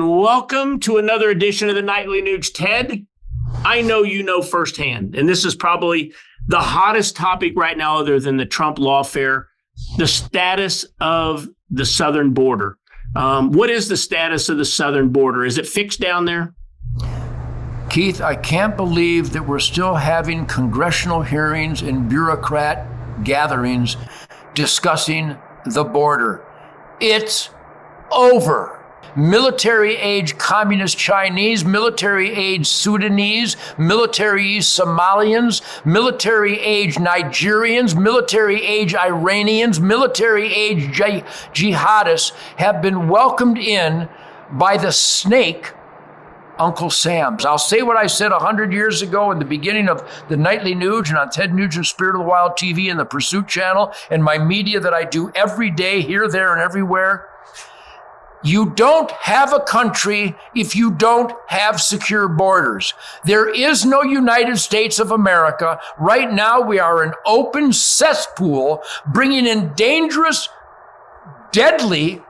and welcome to another edition of the Nightly Nuge. Ted, I know you know firsthand, and this is probably the hottest topic right now other than the Trump lawfare, the status of the southern border. What is the status of the southern border? Is it fixed down there? Keith, I can't believe that we're still having congressional hearings and bureaucrat gatherings discussing the border. It's over. Military-age communist Chinese, military-age Sudanese, military-age Somalians, military-age Nigerians, military-age Iranians, military-age jihadists have been welcomed in by the snake, Uncle Sam's. I'll say what I said 100 years ago in the beginning of the Nightly Nuge and on Ted Nugent's Spirit of the Wild TV and the Pursuit Channel and my media that I do every day, here, there, and everywhere. You don't have a country if you don't have secure borders. There is no United States of America. Right now, we are an open cesspool bringing in dangerous, deadly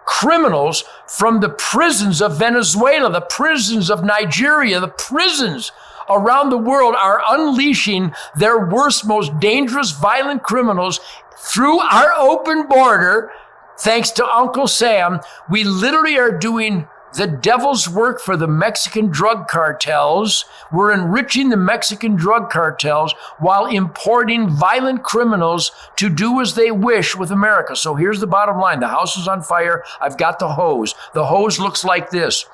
criminals from the prisons of Venezuela, the prisons of Nigeria, the prisons around the world are unleashing their worst, most dangerous, violent criminals through our open border. Thanks to Uncle Sam, we literally are doing the devil's work for the Mexican drug cartels. We're enriching the Mexican drug cartels while importing violent criminals to do as they wish with America. So here's the bottom line. The house is on fire. I've got the hose. The hose looks like this.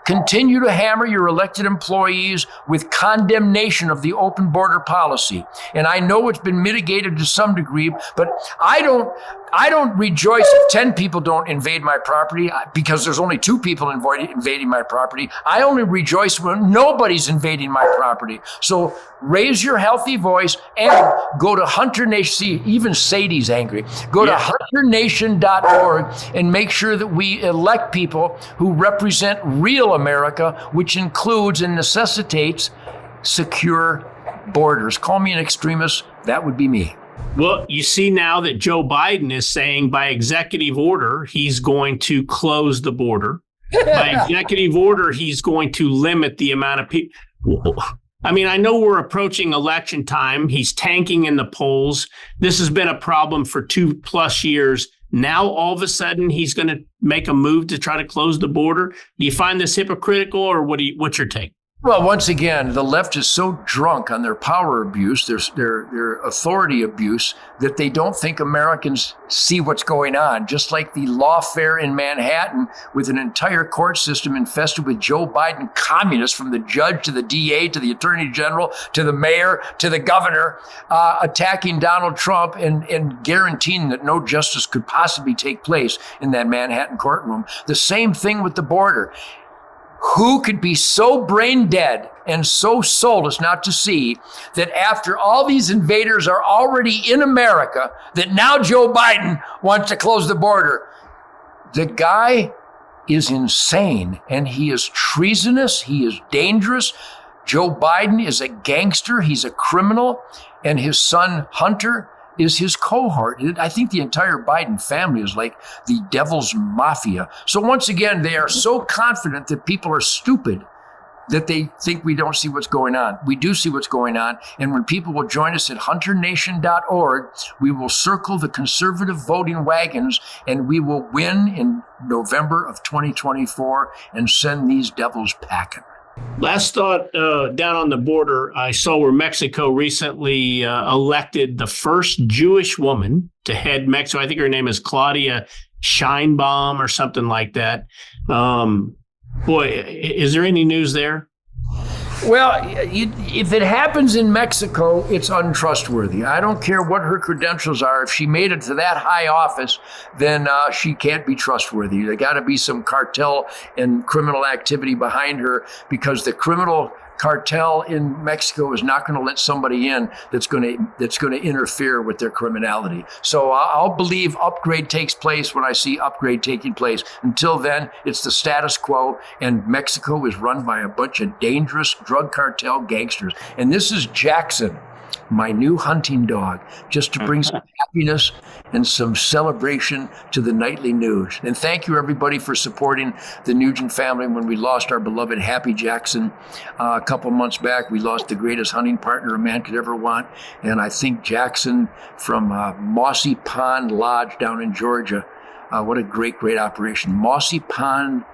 Continue to hammer your elected employees with condemnation of the open border policy. And I know it's been mitigated to some degree, but I don't rejoice if 10 people don't invade my property because there's only 2 people invading my property. I only rejoice when nobody's invading my property. So raise your healthy voice and go to Hunter Nation. See, even Sadie's angry. Go to hunternation.org and make sure that we elect people who represent real America, which includes and necessitates secure borders. Call me an extremist. That would be me. Well, you see now that Joe Biden is saying by executive order, he's going to close the border. By executive order, he's going to limit the amount of people. I mean, I know we're approaching election time. He's tanking in the polls. This has been a problem for 2+ years. Now, all of a sudden, he's going to make a move to try to close the border. Do you find this hypocritical, or what's your take? Well, once again, the left is so drunk on their power abuse, their authority abuse, that they don't think Americans see what's going on. Just like the lawfare in Manhattan with an entire court system infested with Joe Biden communists, from the judge to the DA to the attorney general to the mayor to the governor, attacking Donald Trump and guaranteeing that no justice could possibly take place in that Manhattan courtroom. The same thing with the border. Who could be so brain dead and so soulless not to see that after all these invaders are already in America, that now Joe Biden wants to close the border? The guy is insane, and he is treasonous. He is dangerous. Joe Biden is a gangster. He's a criminal, and his son Hunter is his cohort. I think the entire Biden family is like the devil's mafia. So once again, they are so confident that people are stupid that they think we don't see what's going on. We do see what's going on. And when people will join us at hunternation.org, we will circle the conservative voting wagons and we will win in November of 2024 and send these devils packing. Last thought, down on the border, I saw where Mexico recently elected the first Jewish woman to head Mexico. I think her name is Claudia Sheinbaum or something like that. Boy, is there any news there? Well, if it happens in Mexico, it's untrustworthy. I don't care what her credentials are. If she made it to that high office, then she can't be trustworthy. There got to be some cartel and criminal activity behind her, because the criminal cartel in Mexico is not going to let somebody in that's going to interfere with their criminality. So I'll believe upgrade takes place when I see upgrade taking place. Until then, it's the status quo, and Mexico is run by a bunch of dangerous drug cartel gangsters. And this is Jackson, my new hunting dog, just to bring some happiness and some celebration to the nightly news. And thank you, everybody, for supporting the Nugent family when we lost our beloved Happy Jackson a couple months back. We lost the greatest hunting partner a man could ever want. And I think Jackson from Mossy Pond Lodge down in Georgia, what a great, great operation. Mossy Pond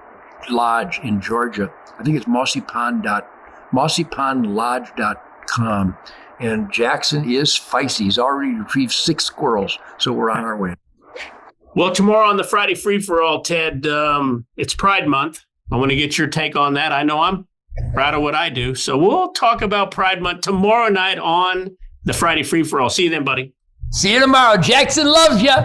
Lodge in Georgia. I think it's mossypondlodge.com. And Jackson is feisty. He's already retrieved 6 squirrels, so we're on our way. Well, tomorrow on the Friday Free-for-All, Ted, it's Pride Month. I want to get your take on that. I know I'm proud of what I do. So we'll talk about Pride Month tomorrow night on the Friday Free-for-All. See you then, buddy. See you tomorrow. Jackson loves you.